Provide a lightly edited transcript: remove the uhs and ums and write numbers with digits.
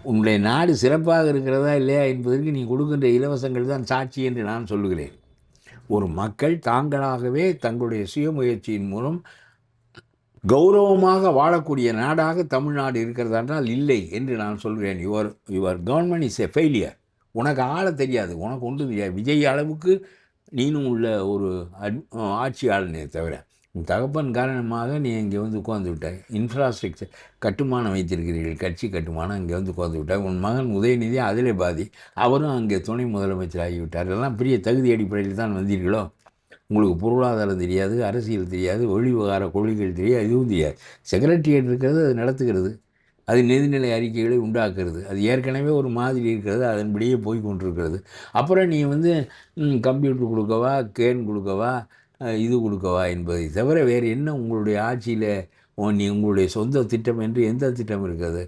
உன்னுடைய நாடு சிறப்பாக இருக்கிறதா இல்லையா என்பதற்கு நீ கொடுக்கின்ற இலவசங்கள் தான் சாட்சி என்று நான் சொல்லுகிறேன். ஒரு மக்கள் தாங்களாகவே தங்களுடைய சுயமுயற்சியின் மூலம் கௌரவமாக வாழக்கூடிய நாடாக தமிழ்நாடு இருக்கிறதா என்றால் இல்லை என்று நான் சொல்கிறேன். Your your government is a failure. உனக்கு ஆள தெரியாது, உனக்கு ஒன்றும் தெரியாது. விஜய் அளவுக்கு நீனும் உள்ள ஒரு ஆட்சியாளனே தவிர, உன் தகப்பன் காரணமாக நீ இங்கே வந்து உட்கார்ந்து விட்டாய். இன்ஃப்ராஸ்ட்ரக்சர் கட்டுமானம் வைத்திருக்கிறீர்கள், கட்சி கட்டுமானம், இங்கே வந்து உட்கார்ந்து விட்டாய். உன் மகன் உதயநிதி அதிலே பாதி, அவரும் அங்கே துணை முதலமைச்சர் ஆகிவிட்டார். எல்லாம் பெரிய தகுதி அடிப்படையில் தான் வந்தீர்களோ? உங்களுக்கு பொருளாதாரம் தெரியாது, அரசியல் தெரியாது, வெளிவிவகார கொள்கைகள் தெரியாது, எதுவும் தெரியாது. செக்ரட்டரியேட் இருக்கிறது, அது நடத்துகிறது, அது நிதிநிலை அறிக்கைகளை உண்டாக்குறது, அது ஏற்கனவே ஒரு மாதிரி இருக்கிறது, அதன்படியே போய் கொண்டிருக்கிறது. அப்புறம் நீ வந்து கம்ப்யூட்டர் கொடுக்கவா, கேன் கொடுக்கவா, இது கொடுக்கவா என்பதை தவிர வேறு என்ன உங்களுடைய ஆட்சியில் நீ உங்களுடைய சொந்த திட்டம் என்று எந்த திட்டம் இருக்கிறது?